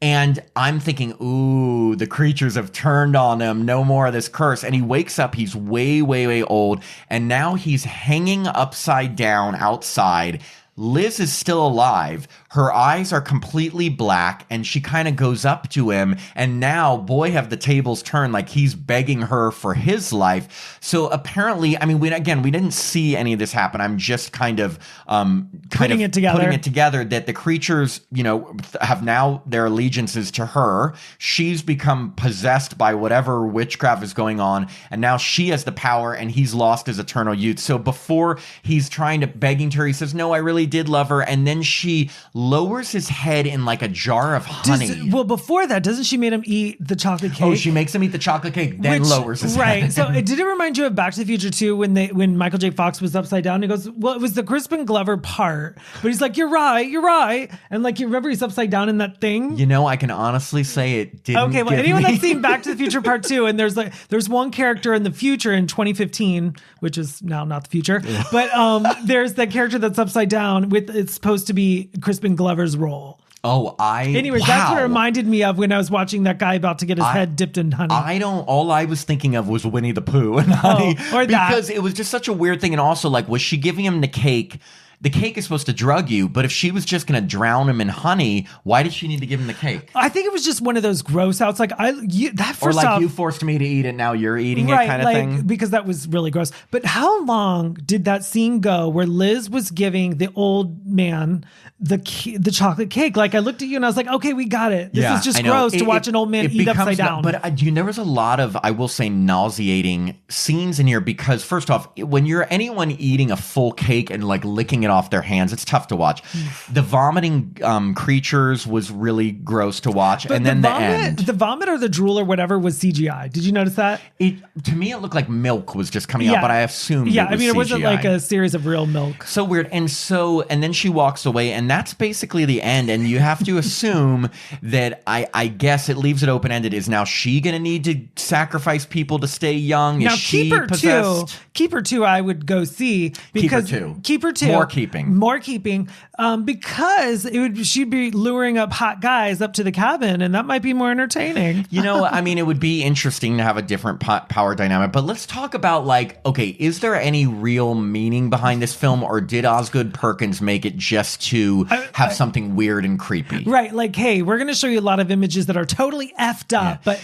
And I'm thinking, ooh, the creatures have turned on him. No more of this curse. And he wakes up. He's way, way, way old. And now he's hanging upside down outside. Liz is still alive. Her eyes are completely black, and she kind of goes up to him, and now, boy, have the tables turned, like he's begging her for his life. So apparently, I mean, we didn't see any of this happen. I'm just kind of putting it together that the creatures, have now their allegiances to her. She's become possessed by whatever witchcraft is going on, and now she has the power, and he's lost his eternal youth. So before he's begging to her, he says, no, I really did love her. And then she lowers his head in like a jar of honey. Before that, doesn't she make him eat the chocolate cake? Oh, she makes him eat the chocolate cake, then lowers his head. Right. So did it remind you of Back to the Future 2 when Michael J. Fox was upside down? He goes, well, it was the Crispin Glover part. But he's like, you're right. And like, you remember he's upside down in that thing? I can honestly say it didn't. Okay, well, anyone that's seen Back to the Future Part 2, and there's one character in the future in 2015, which is now not the future, but there's that character that's upside down it's supposed to be Crispin Glover's role. Oh, Anyways, that's what it reminded me of when I was watching that guy about to get his head dipped in honey. All I was thinking of was Winnie the Pooh and honey. Or that. Because it was just such a weird thing. And also, like, was she giving him the cake the cake is supposed to drug you, but if she was just going to drown him in honey, why did she need to give him the cake? I think it was just one of those gross outs. Like you forced me to eat it, now you're eating it kind of thing. Because that was really gross. But how long did that scene go where Liz was giving the old man the chocolate cake? Like I looked at you and I was like, okay, we got it. This is just gross to watch an old man eat upside down. But there was a lot of, I will say, nauseating scenes in here because first off, when you're anyone eating a full cake and like licking it off their hands, it's tough to watch. The vomiting creatures was really gross to watch. But and then the vomit or the drool or whatever was CGI. Did you notice that? To me, it looked like milk was just coming out, but I assumed it was CGI. It wasn't like a series of real milk. So weird. And then she walks away and that's basically the end. And you have to assume that I guess it leaves it open-ended. Is now she going to need to sacrifice people to stay young? Is she possessed? Keeper 2 I would go see because Keeper 2 more keeping because she'd be luring up hot guys up to the cabin and that might be more entertaining. I mean, it would be interesting to have a different power dynamic, but let's talk about is there any real meaning behind this film or did Osgood Perkins make it just to have something weird and creepy? Right. Like, hey, we're going to show you a lot of images that are totally effed up, but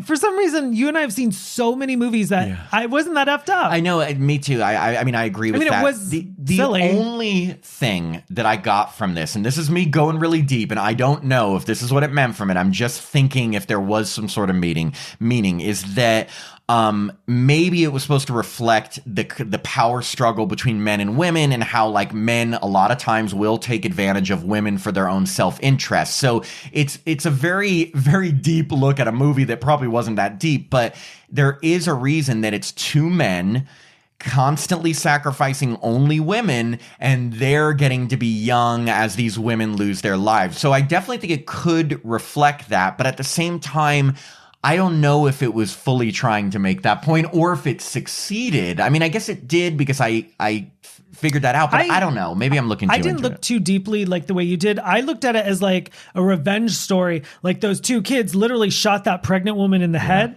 for some reason, you and I have seen so many movies that I wasn't that effed up. I know, me too. I mean, I agree with that. It was the silly. Only thing that I got from this, and this is me going really deep, and I don't know if this is what it meant from it. I'm just thinking if there was some sort of meaning is that maybe it was supposed to reflect the power struggle between men and women and how men a lot of times will take advantage of women for their own self-interest. So it's a very, very deep look at a movie that probably wasn't that deep, but there is a reason that it's two men constantly sacrificing only women and they're getting to be young as these women lose their lives. So I definitely think it could reflect that, but at the same time, I don't know if it was fully trying to make that point or if it succeeded. I mean, I guess it did because I figured that out, but I don't know. Maybe I'm looking too into it. I didn't look too deeply like the way you did. I looked at it as like a revenge story. Like those two kids literally shot that pregnant woman in the head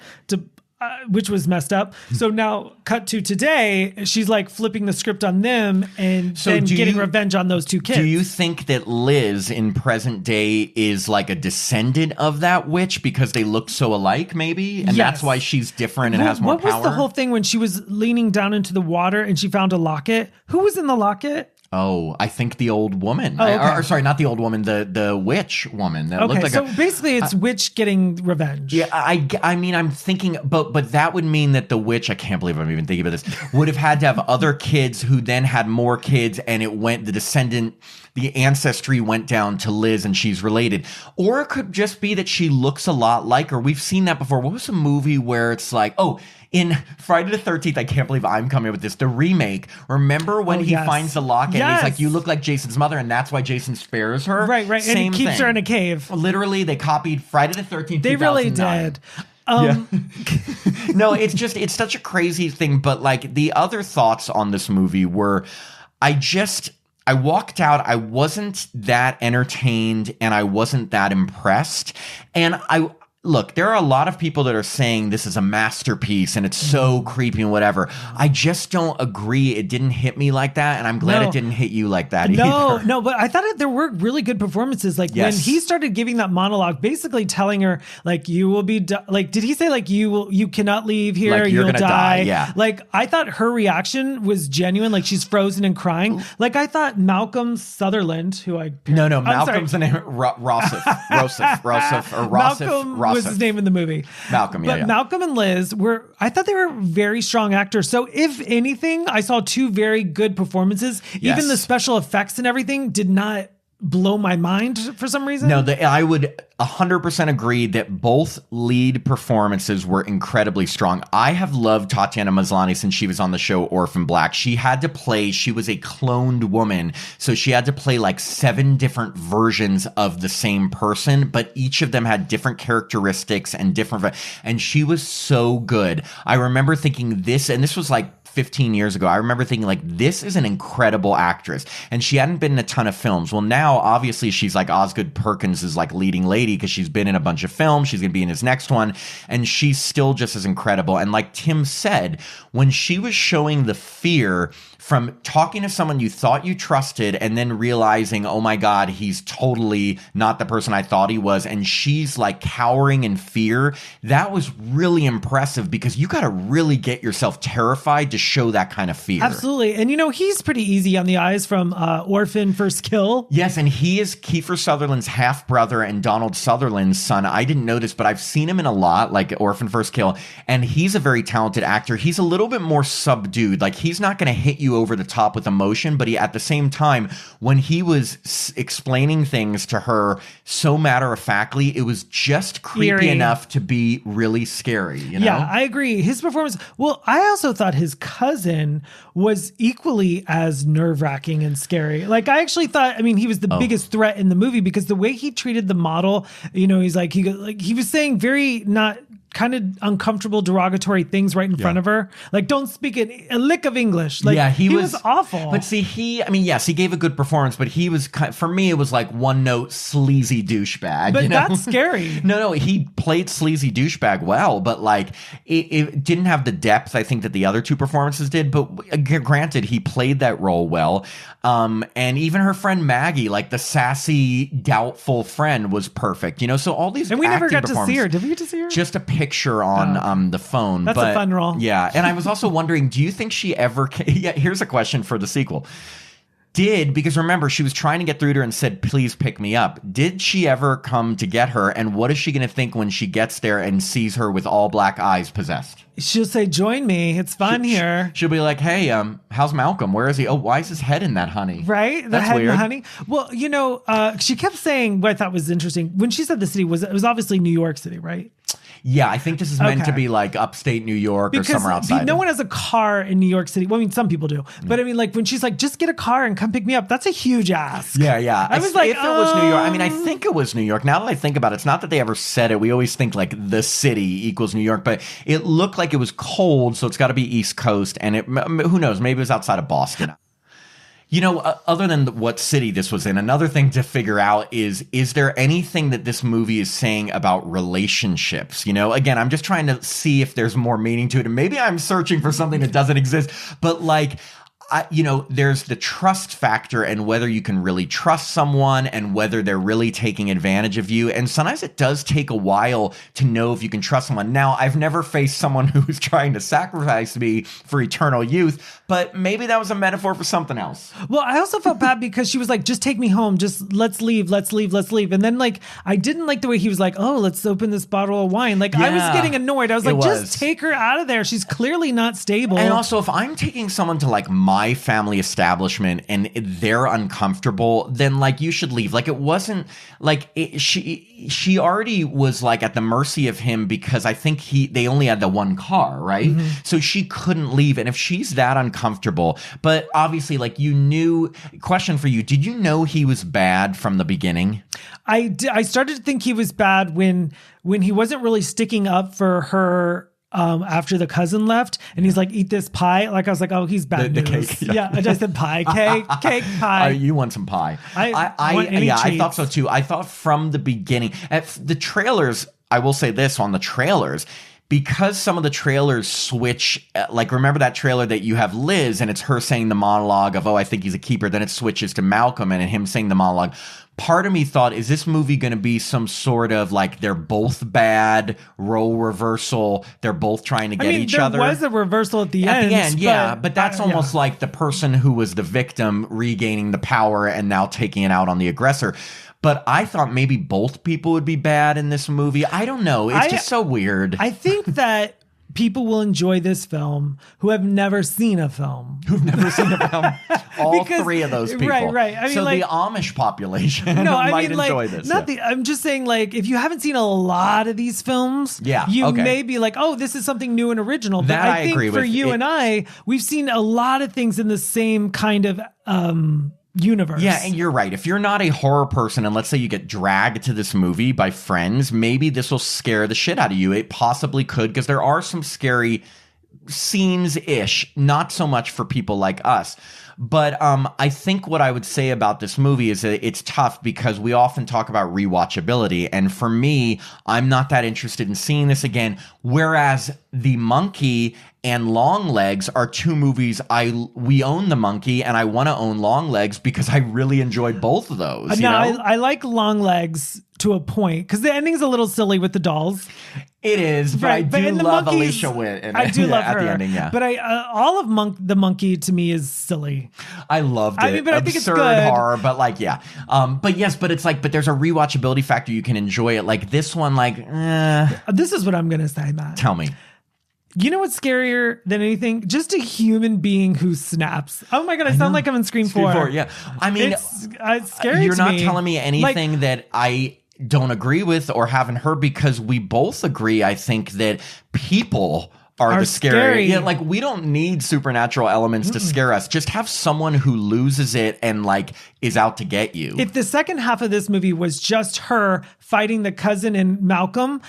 which was messed up. So now cut to today, she's like flipping the script on them and then getting revenge on those two kids. Do you think that Liz in present day is like a descendant of that witch because they look so alike maybe? And that's why she's different and has more power? What was the whole thing when she was leaning down into the water and she found a locket? Who was in the locket? Oh, I think the old woman. Oh, okay. Or sorry, not the old woman, the witch woman. That looked like so basically it's witch getting revenge. Yeah, I mean, I'm thinking, but that would mean that the witch, I can't believe I'm even thinking about this, would have had to have other kids who then had more kids and the ancestry went down to Liz and she's related. Or it could just be that she looks a lot like her. We've seen that before. What was a movie where it's like, in Friday the 13th, I can't believe I'm coming up with this, the remake. Remember when he finds the locket and he's like, you look like Jason's mother, and that's why Jason spares her? Right. Same and he keeps her in a cave. Literally, they copied Friday the 13th, They 2009. Really did. No, it's such a crazy thing. But the other thoughts on this movie were, I walked out, I wasn't that entertained and I wasn't that impressed. And look, there are a lot of people that are saying this is a masterpiece and it's so creepy and whatever. I just don't agree. It didn't hit me like that, and I'm glad it didn't hit you like that either. No, but I thought there were really good performances. When he started giving that monologue, basically telling her, you will be, did he say, you cannot leave here, you'll die? Yeah. I thought her reaction was genuine. She's frozen and crying. I thought Malcolm Sutherland, who Malcolm's the name, Rossif. Malcolm was his name in the movie. Malcolm, But Malcolm and Liz I thought they were very strong actors. So if anything, I saw two very good performances. Yes. Even the special effects and everything did not blow my mind for some reason. No, I would 100% agree that both lead performances were incredibly strong. I have loved Tatiana Maslany since she was on the show Orphan Black. She was a cloned woman, so she had to play 7 different versions of the same person, but each of them had different characteristics and she was so good. I remember thinking this was 15 years ago, I remember thinking this is an incredible actress, and she hadn't been in a ton of films. Well, now obviously she's Osgood Perkins is leading lady. lady because she's been in a bunch of films. She's going to be in his next one. And she's still just as incredible. And like Tim said, when she was showing the fear from talking to someone you thought you trusted and then realizing, oh my God, he's totally not the person I thought he was. And she's like cowering in fear. That was really impressive because you got to really get yourself terrified to show that kind of fear. Absolutely. And you know, he's pretty easy on the eyes from Orphan First Kill. Yes. And he is Kiefer Sutherland's half brother and Donald Sutherland's son. I didn't notice, but I've seen him in a lot, like Orphan First Kill. And he's a very talented actor. He's a little bit more subdued. Like he's not going to hit you over the top with emotion, but he, at the same time, when he was explaining things to her so matter-of-factly, it was just creepy Eerie enough to be really scary, you know? Yeah, I agree. His performance, well, I also thought his cousin was equally as nerve-wracking and scary. Like, I actually thought, I mean, he was the biggest threat in the movie because the way he treated the model, you know, he's like, he was saying very not kind of uncomfortable, derogatory things right in front of her. Like, don't speak a lick of English. Like, yeah, he was awful. But see, yes, he gave a good performance, but he was, for me, it was like one note sleazy douchebag. But you know? That's scary. No, he played sleazy douchebag well, but like it didn't have the depth I think that the other two performances did. But granted, he played that role well. And even her friend Maggie, like the sassy, doubtful friend, was perfect. You know, so all these and we never got to see her. Did we get to see her? Just a picture on the phone. That's a fun role. Yeah, and I was also wondering, do you think she ever? Yeah, here's a question for the sequel. Because remember, she was trying to get through to her and said, please pick me up. Did she ever come to get her? And what is she going to think when she gets there and sees her with all black eyes possessed? She'll say, join me. It's fun here. She'll be like, hey, how's Malcolm? Where is he? Oh, why is his head in that honey? Right? The head in the honey. Well, you know, she kept saying what I thought was interesting. When she said the city, it was obviously New York City, right? Yeah, I think this is meant to be like upstate New York or somewhere outside. No one has a car in New York City. Well, I mean, some people do. But I mean, like when she's like, just get a car and come pick me up. That's a huge ask. Yeah. I was like, if it was New York, I mean, I think it was New York. Now that I think about it, it's not that they ever said it. We always think like the city equals New York, but it looked like it was cold, so it's got to be East Coast. And who knows? Maybe it was outside of Boston. You know, other than what city this was in, another thing to figure out is there anything that this movie is saying about relationships? You know, again, I'm just trying to see if there's more meaning to it. And maybe I'm searching for something that doesn't exist. But like, there's the trust factor and whether you can really trust someone and whether they're really taking advantage of you. And sometimes it does take a while to know if you can trust someone. Now, I've never faced someone who's trying to sacrifice me for eternal youth, but maybe that was a metaphor for something else. Well, I also felt bad because she was like, just take me home. Just let's leave. And then like, I didn't like the way he was like, oh, let's open this bottle of wine. Like I was getting annoyed. I was like, just take her out of there. She's clearly not stable. And also if I'm taking someone to like my family establishment and they're uncomfortable, then like you should leave. Like it wasn't like she already was like at the mercy of him because I think they only had the one car, right? Mm-hmm. So she couldn't leave. And if she's that uncomfortable, but obviously like question for you, did you know he was bad from the beginning? I started to think he was bad when he wasn't really sticking up for her after the cousin left and he's like, eat this pie. Like I was like, oh, he's bad the news. Cake. Yeah, I just said pie. Cake, pie. You want some pie. I thought so too. I thought from the beginning, at the trailers, I will say this on the trailers, because some of the trailers switch, like remember that trailer that you have Liz and it's her saying the monologue of, oh, I think he's a keeper. Then it switches to Malcolm and him saying the monologue. Part of me thought, is this movie going to be some sort of like they're both bad, role reversal, they're both trying to get each other? There was a reversal at the end. But that's almost like the person who was the victim regaining the power and now taking it out on the aggressor. But I thought maybe both people would be bad in this movie. I don't know. It's just so weird. I think that people will enjoy this film who have never seen a film. All three of those people. Right. I mean, so the Amish population might enjoy this. I'm just saying, like, if you haven't seen a lot of these films, you may be like, oh, this is something new and original. But that I think agree for with. you and I, we've seen a lot of things in the same kind of universe. Yeah, and you're right. If you're not a horror person and let's say you get dragged to this movie by friends, maybe this will scare the shit out of you. It possibly could because there are some scary scenes-ish, not so much for people like us. But I think what I would say about this movie is that it's tough because we often talk about rewatchability. And for me, I'm not that interested in seeing this again. Whereas The Monkey and Longlegs are two movies we own The Monkey and I want to own Longlegs because I really enjoyed both of those. No, I like Longlegs to a point because the ending's a little silly with the dolls. It is, but right. I do love Monkeys, Alicia Witt. I do love her at the ending, yeah. But all of the Monkey to me is silly. I loved it. I mean, but I think it's good. Horror, but like, yeah. But yes, but it's like, but there's a rewatchability factor. You can enjoy it. Like this one, like, This is what I'm gonna say, Matt. Tell me. You know what's scarier than anything? Just a human being who snaps. Oh my God, I sound like I'm in Scream 4. Yeah. I mean, it's scary. You're not telling me anything that I don't agree with or haven't heard, because we both agree, I think, that people are the scary. Yeah, like we don't need supernatural elements to scare us. Just have someone who loses it and like is out to get you. If the second half of this movie was just her fighting the cousin and Malcolm,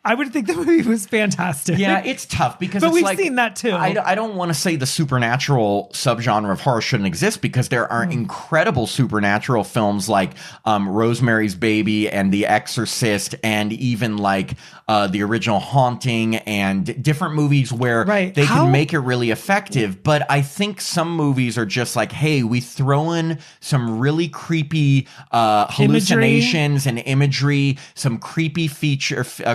I would think the movie was fantastic. Yeah, it's tough because but we've seen that too. I don't want to say the supernatural subgenre of horror shouldn't exist, because there are incredible supernatural films like Rosemary's Baby and The Exorcist, and even like the original Haunting, and different movies where they can make it really effective. But I think some movies are just like, hey, we throw in some really creepy hallucinations and imagery, some creepy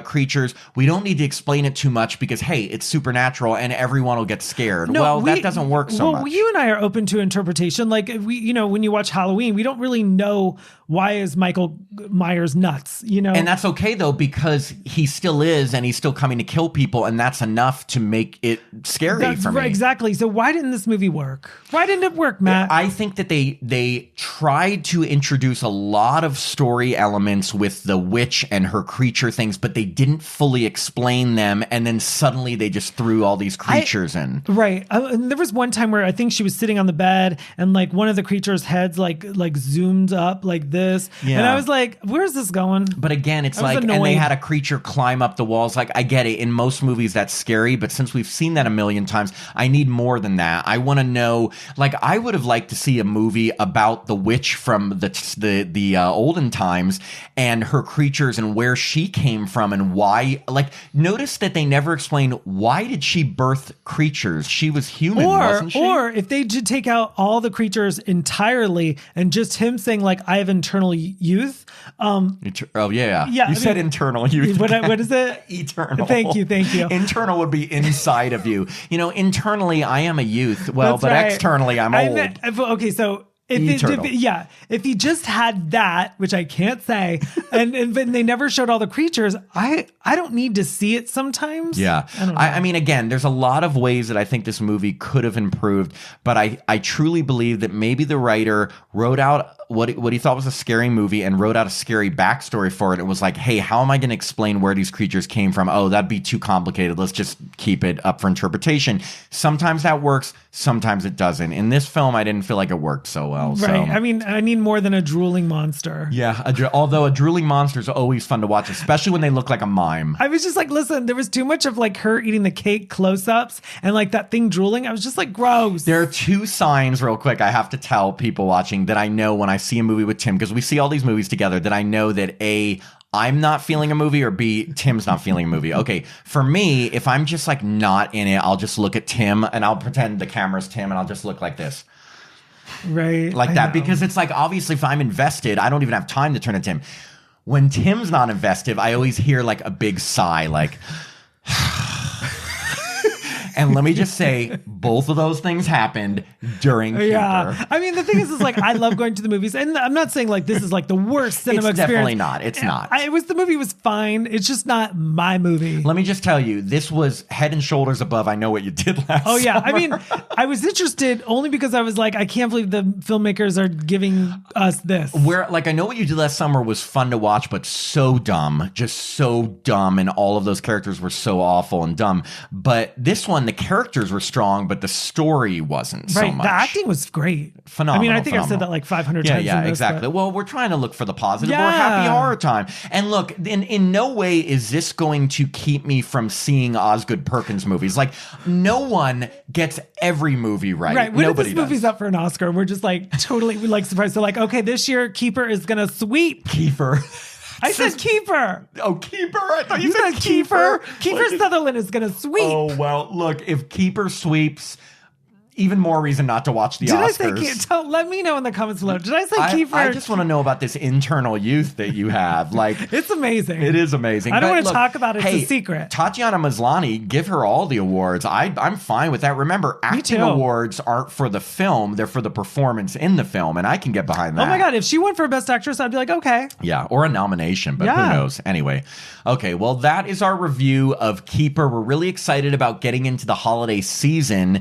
creatures. We don't need to explain it too much because, hey, it's supernatural and everyone will get scared. No, that doesn't work so much. Well, you and I are open to interpretation. Like when you watch Halloween, we don't really know why is Michael Myers nuts, And that's okay though, because he still is, and he's still coming to kill people, and that's enough to make it scary for me. Exactly. So why didn't this movie work? Why didn't it work, Matt? I think that they tried to introduce a lot of story elements with the witch and her creature things, but they didn't fully explain them, and then suddenly they just threw all these creatures in. Right. And there was one time where I think she was sitting on the bed, and like one of the creatures' heads like zoomed up like this, and I was like, "Where's this going?" But again, it's like, and they had a creature climb up the walls. Like, I get it. In most movies, that's scary, but since we've seen that a million times, I need more than that. I want to know. Like, I would have liked to see a movie about the witch from the olden times and her creatures and where she came from and why. Like, notice that they never explain why did she birth creatures. She was human, wasn't she? Or if they did take out all the creatures entirely and just him saying like, I have internal youth. You said internal youth. What is it? Eternal. Thank you. Internal would be inside of you. Internally I am a youth. Well, but right. Externally I'm old. Okay, so if he just had that, which I can't say, and they never showed all the creatures, I don't need to see it sometimes. Yeah. I mean, again, there's a lot of ways that I think this movie could have improved, but I truly believe that maybe the writer wrote out what he thought was a scary movie and wrote out a scary backstory for it. It was like, hey, how am I going to explain where these creatures came from? Oh, that'd be too complicated. Let's just keep it up for interpretation. Sometimes that works. Sometimes it doesn't. In this film, I didn't feel like it worked so well. Right. So. I mean, I need more than a drooling monster. Yeah. Although a drooling monster is always fun to watch, especially when they look like a mime. I was just like, listen, there was too much of like her eating the cake close-ups and like that thing drooling. I was just like, gross. There are two signs real quick I have to tell people watching that I know when I see a movie with Tim, because we see all these movies together, that I know that A, I'm not feeling a movie, or B, Tim's not feeling a movie. Okay, for me, if I'm just like not in it, I'll just look at Tim and I'll pretend the camera's Tim and I'll just look like this. Right. Like that, because it's like, obviously if I'm invested, I don't even have time to turn to Tim. When Tim's not invested, I always hear like a big sigh, like... And let me just say, both of those things happened during Keeper. Yeah. I mean, the thing is like, I love going to the movies. And I'm not saying like this is like the worst cinema experience. Definitely not. It's not. The movie was fine. It's just not my movie. Let me just tell you, this was head and shoulders above I Know What You Did Last Oh, yeah. Summer. I mean, I was interested only because I was like, I can't believe the filmmakers are giving us this. Where, like, I Know What You Did Last Summer was fun to watch, but so dumb. Just so dumb. And all of those characters were so awful and dumb. But this one, the characters were strong, but the story wasn't so much. The acting was great. Phenomenal. I mean, I think I've said that like 500 times. Yeah, in this, exactly. But... Well, we're trying to look for the positive. We're happy horror time. And look, in no way is this going to keep me from seeing Osgood Perkins movies. Like, no one gets every movie right. Right. When Nobody this movie's up for an Oscar, we're just like totally like surprised. So like, okay, this year Keeper is gonna sweep. Kiefer. I said Keeper. Oh, Keeper? I thought you said Kiefer. Kiefer Sutherland is gonna sweep. Oh, well, look, if Keeper sweeps, even more reason not to watch the Oscars. Did I say let me know in the comments below. Did I say Kiefer? I just want to know about this internal youth that you have. Like, it's amazing. It is amazing. I don't want to talk about it. Hey, it's a secret. Tatiana Maslany, give her all the awards. I'm fine with that. Remember, acting awards aren't for the film. They're for the performance in the film, and I can get behind that. Oh my God. If she won for Best Actress, I'd be like, okay. Yeah, or a nomination, but who knows? Anyway, okay, well, that is our review of Keeper. We're really excited about getting into the holiday season,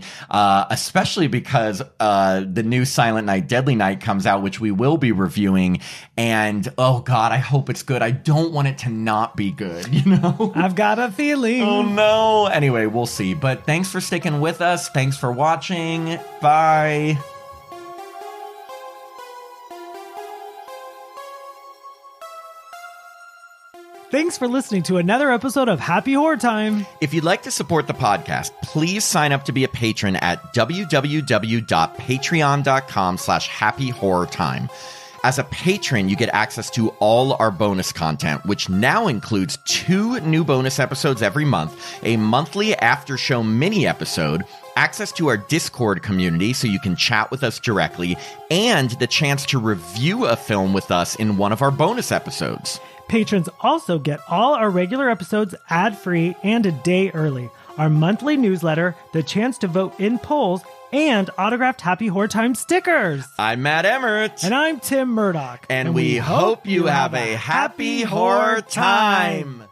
especially because the new Silent Night, Deadly Night comes out, which we will be reviewing. And, oh God, I hope it's good. I don't want it to not be good, you know? I've got a feeling. Oh no. Anyway, we'll see. But thanks for sticking with us. Thanks for watching. Bye. Thanks for listening to another episode of Happy Horror Time. If you'd like to support the podcast, please sign up to be a patron at www.patreon.com/happyhorrortime. As a patron, you get access to all our bonus content, which now includes 2 new bonus episodes every month, a monthly after show mini episode, access to our Discord community so you can chat with us directly, and the chance to review a film with us in one of our bonus episodes. Patrons also get all our regular episodes ad-free and a day early, our monthly newsletter, the chance to vote in polls, and autographed Happy Horror Time stickers. I'm Matt Emmert. And I'm Tim Murdoch. And we hope you have a happy horror time.